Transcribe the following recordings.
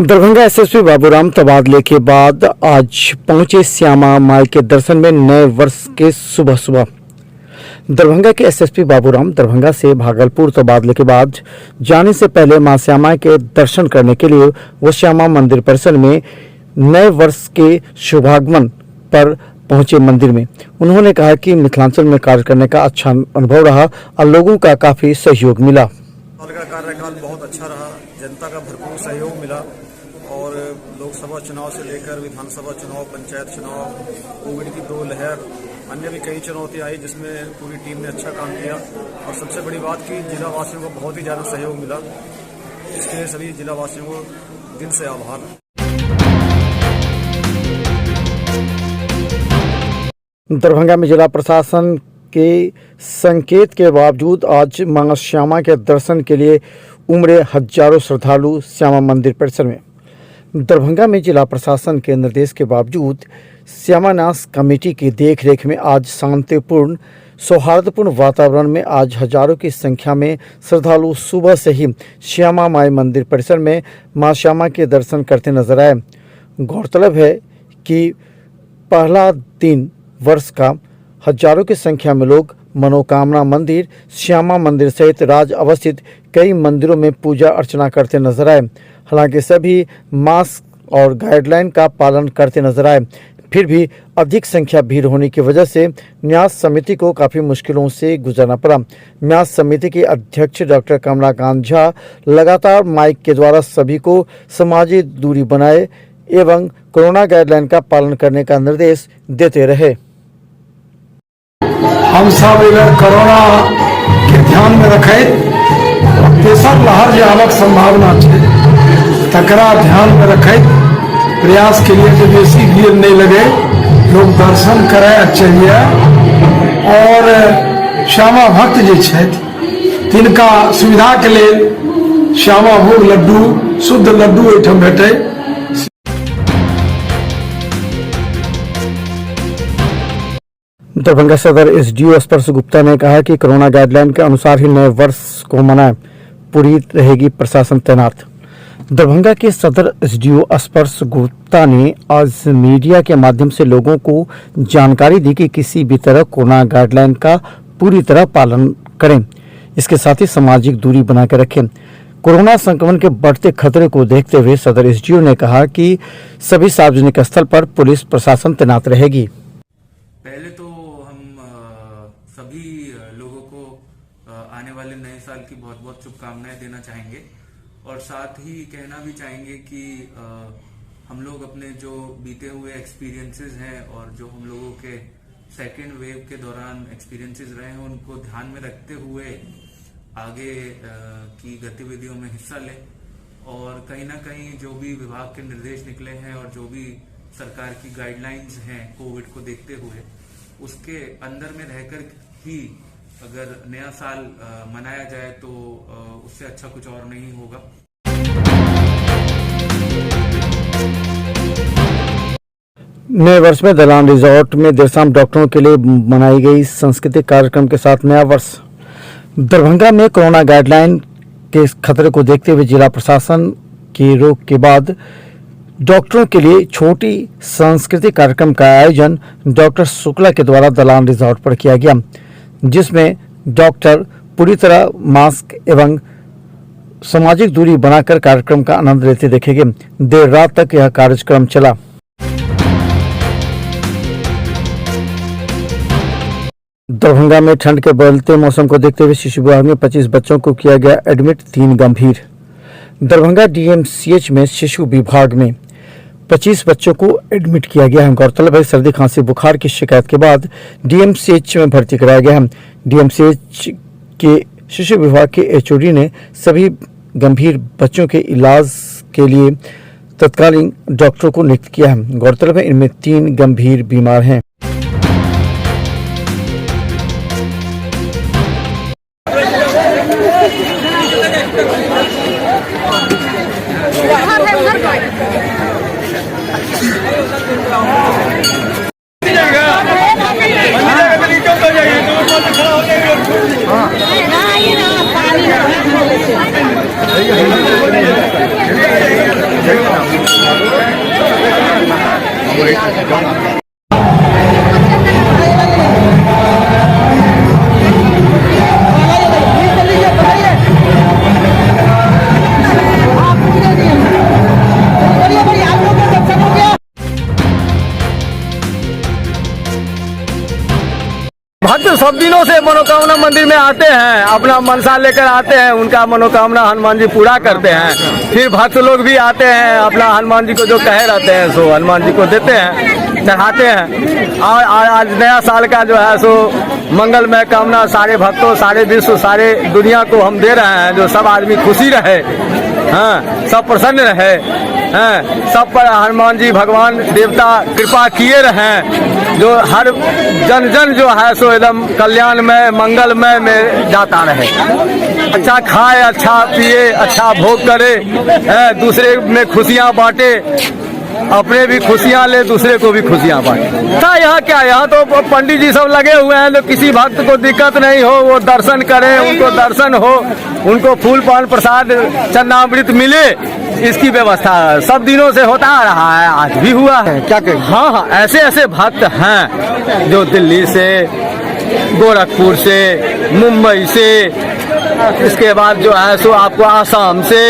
Darbhanga SSP Baburam तबादले के बाद आज पहुंचे श्यामा माई के दर्शन में नए वर्ष के सुबह सुबह। दरभंगा के एसएसपी बाबूराम दरभंगा से भागलपुर तबादले के बाद जाने से पहले मां श्यामा के दर्शन करने के लिए वो श्यामा मंदिर परिसर में नए वर्ष के शुभागमन पर पहुंचे। मंदिर में उन्होंने कहा कि मिथिलांचल में कार्य करने का अच्छा अनुभव रहा और लोगों का काफी सहयोग मिला। कार्यकाल बहुत अच्छा रहा, जनता का भरपूर सहयोग मिला और लोकसभा चुनाव से लेकर विधानसभा चुनाव, पंचायत चुनाव, कोविड की 2 लहर, अन्य भी कई चुनौतियां आई जिसमें पूरी टीम ने अच्छा काम किया और सबसे बड़ी बात की जिला वासियों को बहुत ही ज्यादा सहयोग मिला। इसके लिए सभी जिला वासियों को दिल से आभार। दरभंगा में जिला प्रशासन के संकेत के बावजूद आज मां श्यामा के दर्शन के लिए उमड़े हजारों श्रद्धालु श्यामा मंदिर परिसर में। दरभंगा में जिला प्रशासन के निर्देश के बावजूद श्यामानास कमेटी की देखरेख में आज शांतिपूर्ण सौहार्दपूर्ण वातावरण में आज हजारों की संख्या में श्रद्धालु सुबह से ही श्यामा माई मंदिर परिसर में मां श्यामा के दर्शन करते नजर आए। गौरतलब है कि पहला दिन वर्ष का हजारों की संख्या में लोग मनोकामना मंदिर, श्यामा मंदिर सहित राज्य अवस्थित कई मंदिरों में पूजा अर्चना करते नजर आए। हालांकि सभी मास्क और गाइडलाइन का पालन करते नजर आए, फिर भी अधिक संख्या भीड़ होने की वजह से न्यास समिति को काफ़ी मुश्किलों से गुजरना पड़ा। न्यास समिति के अध्यक्ष डॉक्टर कमलाकांत झा लगातार माइक के द्वारा सभी को सामाजिक दूरी बनाए एवं कोरोना गाइडलाइन का पालन करने का निर्देश देते रहे। हम सब अगर कोरोना के ध्यान में रखें तेसर लहर जे आबक संभावना है तकरा ध्यान में रखें प्रयास के लिए जो बेसी भीड़ नहीं लगे, लोग दर्शन करें चलिए और श्यामा भक्त जे छथि तिनका सुविधा के लिए श्यामा भोग लड्डू, शुद्ध लड्डू एहिठाम भेटे। दरभंगा सदर एसडीओ स्पर्श गुप्ता ने कहा कि कोरोना गाइडलाइन के अनुसार ही नए वर्ष को मनाएं, पूरी रहेगी प्रशासन तैनात। दरभंगा के सदर एसडीओ स्पर्श गुप्ता ने आज मीडिया के माध्यम से लोगों को जानकारी दी कि किसी भी तरह कोरोना गाइडलाइन का पूरी तरह पालन करें, इसके साथ ही सामाजिक दूरी बनाकर रखें। कोरोना संक्रमण के बढ़ते खतरे को देखते हुए सदर एसडीओ ने कहा कि सभी सार्वजनिक स्थल पर पुलिस प्रशासन तैनात रहेगी। पहले तो हम सभी लोगों को आने वाले नए साल की बहुत बहुत शुभकामनाएं देना चाहेंगे और साथ ही कहना भी चाहेंगे कि हम लोग अपने जो बीते हुए एक्सपीरियंसेस हैं और जो हम लोगों के सेकेंड वेव के दौरान एक्सपीरियंसेस रहे हैं उनको ध्यान में रखते हुए आगे की गतिविधियों में हिस्सा लें और कहीं ना कहीं जो भी विभाग के निर्देश निकले हैं और जो भी सरकार की गाइडलाइंस हैं कोविड को देखते हुए उसके अंदर में रहकर ही अगर नया साल मनाया जाए तो उससे अच्छा कुछ और नहीं होगा। नए वर्ष में दलान रिजॉर्ट में देर शाम डॉक्टरों के लिए मनाई गई सांस्कृतिक कार्यक्रम के साथ नया वर्ष। दरभंगा में कोरोना गाइडलाइन के खतरे को देखते हुए जिला प्रशासन की रोक के बाद डॉक्टरों के लिए छोटी सांस्कृतिक कार्यक्रम का आयोजन डॉक्टर शुक्ला के द्वारा दलान रिजॉर्ट पर किया गया, जिसमें डॉक्टर पूरी तरह मास्क एवं सामाजिक दूरी बनाकर कार्यक्रम का आनंद लेते देखे गए। देर रात तक यह कार्यक्रम चला। दरभंगा में ठंड के बदलते मौसम को देखते हुए शिशु विभाग में 25 बच्चों को किया गया एडमिट, 3 गंभीर। दरभंगा डीएमसीएच में शिशु विभाग में 25 बच्चों को एडमिट किया गया है। गौरतलब है सर्दी खांसी बुखार की शिकायत के बाद डीएमसीएच में भर्ती कराया गया है। डीएमसीएच के शिशु विभाग के एचओडी ने सभी गंभीर बच्चों के इलाज के लिए तत्कालीन डॉक्टरों को नियुक्त किया है। गौरतलब है इनमें 3 गंभीर बीमार हैं। भक्त सब दिनों से मनोकामना मंदिर में आते हैं, अपना मनसा लेकर आते हैं, उनका मनोकामना हनुमान जी पूरा करते हैं। फिर भक्त लोग भी आते हैं, अपना हनुमान जी को जो कहे रहते हैं सो हनुमान जी को देते हैं, चढ़ाते हैं। और आज नया साल का जो है सो मंगलमय कामना सारे भक्तों, सारे विश्व, सारे दुनिया को हम दे रहे हैं। जो सब आदमी खुशी रहे, हाँ, सब प्रसन्न रहे, हैं, सब पर हनुमान जी भगवान देवता कृपा किए रहें। जो हर जन जन जो है सो एकदम कल्याणमय मंगलमय में जाता रहे। अच्छा खाए, अच्छा पिए, अच्छा भोग करे, दूसरे में खुशियाँ बांटे, अपने भी खुशियाँ ले, दूसरे को भी खुशियाँ बांटे। यहाँ क्या, यहाँ तो पंडित जी सब लगे हुए हैं, जो किसी भक्त को दिक्कत नहीं हो, वो दर्शन करें, उनको दर्शन हो, उनको फूल पान प्रसाद चन्नामृत मिले, इसकी व्यवस्था सब दिनों से होता आ रहा है, आज भी हुआ है। क्या कहें? हाँ हाँ, ऐसे ऐसे भक्त हैं जो दिल्ली से, गोरखपुर से, मुंबई से, इसके बाद जो है सो आपको आसाम से,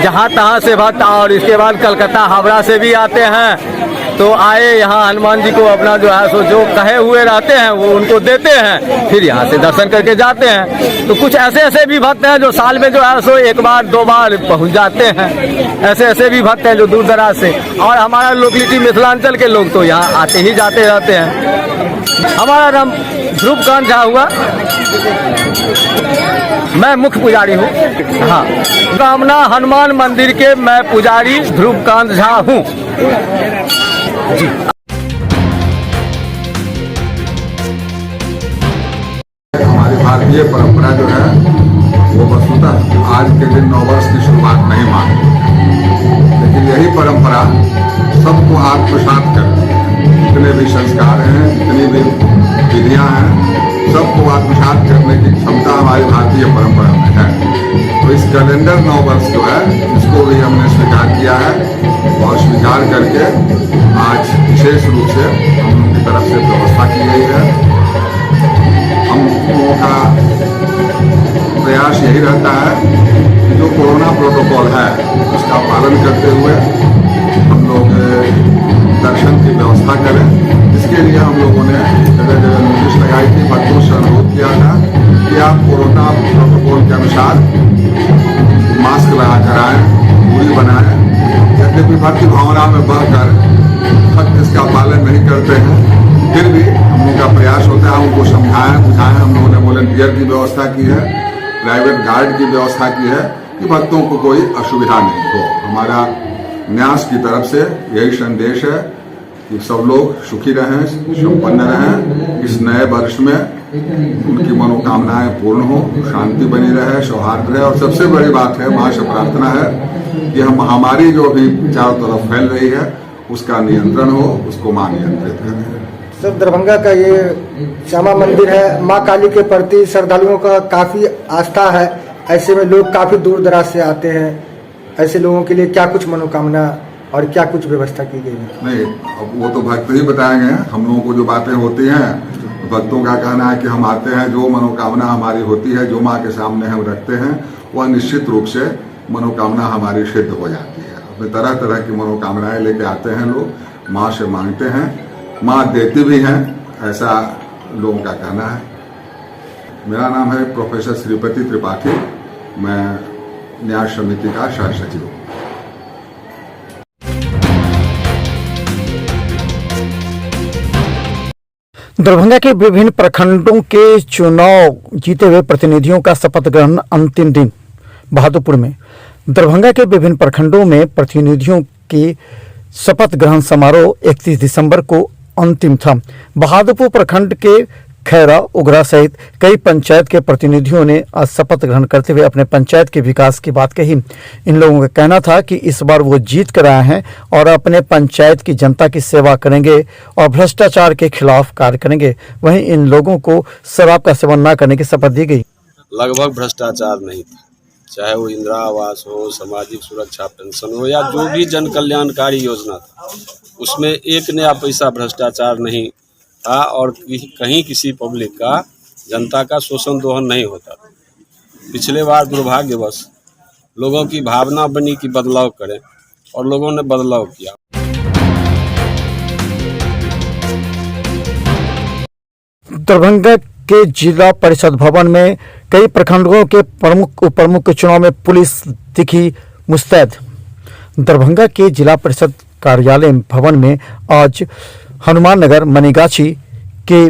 जहाँ तहाँ से भक्त, और इसके बाद कलकत्ता हावड़ा से भी आते हैं। तो आए यहाँ हनुमान जी को अपना जो है सो जो कहे हुए रहते हैं वो उनको देते हैं, फिर यहाँ से दर्शन करके जाते हैं। तो कुछ ऐसे ऐसे भी भक्त हैं जो साल में जो है सो एक बार दो बार पहुँच जाते हैं। ऐसे ऐसे भी भक्त हैं जो दूर दराज से, और हमारा लोकलिटी मिथिलांचल के लोग तो यहाँ आते ही जाते रहते हैं। हमारा नाम ध्रुवकांत झा हुआ, मैं मुख्य पुजारी हूँ। हाँ, कामना हनुमान मंदिर के मैं पुजारी ध्रुवकांत झा हूँ जी। हमारी भारतीय परंपरा जो है वो वस्तुतः आज के दिन नववर्ष की शुरुआत नहीं मानती, लेकिन यही परंपरा सबको आत्मसात कर, जितने भी संस्कार हैं, जितनी भी विधियां हैं, सबको आत्मसात करने की क्षमता हमारी भारतीय परंपरा में है। तो इस कैलेंडर नववर्ष जो है इसको भी हमने स्वीकार किया है, और स्वीकार करके आज विशेष रूप से हम लोगों की तरफ से व्यवस्था की गई है। हम लोगों का प्रयास यही रहता है कि जो कोरोना प्रोटोकॉल है उसका पालन करते हुए हम लोग दर्शन की व्यवस्था करें। इसके लिए हम लोगों ने जगह जगह नोटिस लगाई थी, भक्तों से अनुरोध किया था कि आप कोरोना प्रोटोकॉल के अनुसार मास्क लगा कर आएँ, दूरी बनाएं। यद्यपि भक्ति भावना में बढ़कर भक्त इसका पालन नहीं करते हैं, फिर भी हम लोगों का प्रयास होता है उनको समझाएं, बुझाएं। हम लोगों ने वॉलंटियर की व्यवस्था की है, प्राइवेट गार्ड की व्यवस्था की है कि भक्तों को कोई असुविधा नहीं हो। हमारा न्यास की तरफ से यही संदेश है कि सब लोग सुखी रहें, संपन्न रहें, इस नए वर्ष में उनकी मनोकामनाएं पूर्ण हो, शांति बनी रहे, सौहार्द रहे। और सबसे बड़ी बात है, माँ से प्रार्थना है कि हम महामारी जो अभी चारों तरफ फैल रही है उसका नियंत्रण हो, उसको माँ नियंत्रित करें। सर, दरभंगा का ये श्यामा मंदिर है, माँ काली के प्रति श्रद्धालुओं का काफ़ी आस्था है। ऐसे में लोग काफ़ी दूर दराज से आते हैं, ऐसे लोगों के लिए क्या कुछ मनोकामना और क्या कुछ व्यवस्था की गई है? नहीं, अब वो तो भक्त ही बताएंगे। हम लोगों को जो बातें होती हैं, भक्तों का कहना है कि हम आते हैं, जो मनोकामना हमारी होती है, जो माँ के सामने हम रखते हैं, वह निश्चित रूप से मनोकामना हमारी सिद्ध हो जाती है। अपने तरह तरह की मनोकामनाएं लेके आते हैं लोग, माँ से मांगते हैं, माँ देती भी हैं, ऐसा लोगों का कहना है। मेरा नाम है प्रोफेसर श्रीपति त्रिपाठी, मैं न्याय समिति का सह सचिव हूँ। दरभंगा के विभिन्न प्रखंडों के चुनाव जीते हुए प्रतिनिधियों का शपथ ग्रहण अंतिम दिन बहादुरपुर में। दरभंगा के विभिन्न प्रखंडों में प्रतिनिधियों की शपथ ग्रहण समारोह 31 दिसंबर को अंतिम था। बहादुरपुर प्रखंड के खैरा, उगरा सहित कई पंचायत के प्रतिनिधियों ने आज शपथ ग्रहण करते हुए अपने पंचायत के विकास की बात कही। इन लोगों का कहना था कि इस बार वो जीत कर आए हैं और अपने पंचायत की जनता की सेवा करेंगे और भ्रष्टाचार के खिलाफ कार्य करेंगे। वहीं इन लोगों को शराब का सेवन न करने की शपथ दी गई। लगभग भ्रष्टाचार नहीं था, चाहे वो इंदिरा आवास हो, सामाजिक सुरक्षा पेंशन हो या जो भी जन कल्याणकारी योजना था, उसमें एक नया पैसा भ्रष्टाचार नहीं था और कहीं किसी पब्लिक का, जनता का शोषण दोहन नहीं होता। पिछले बार दुर्भाग्यवश लोगों की भावना बनी कि बदलाव करें और लोगों ने बदलाव किया। दरभंगा के जिला परिषद भवन में कई प्रखंडों के प्रमुख उप प्रमुख के चुनाव में पुलिस दिखी मुस्तैद। दरभंगा के जिला परिषद कार्यालय भवन में आज हनुमान नगर मनीगाछी के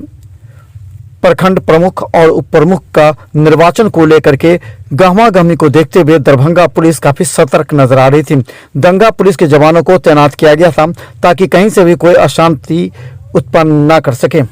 प्रखंड प्रमुख और उप प्रमुख का निर्वाचन को लेकर के गहमागहमी को देखते हुए दरभंगा पुलिस काफी सतर्क नजर आ रही थी। दंगा पुलिस के जवानों को तैनात किया गया था ताकि कहीं से भी कोई अशांति उत्पन्न न कर सके।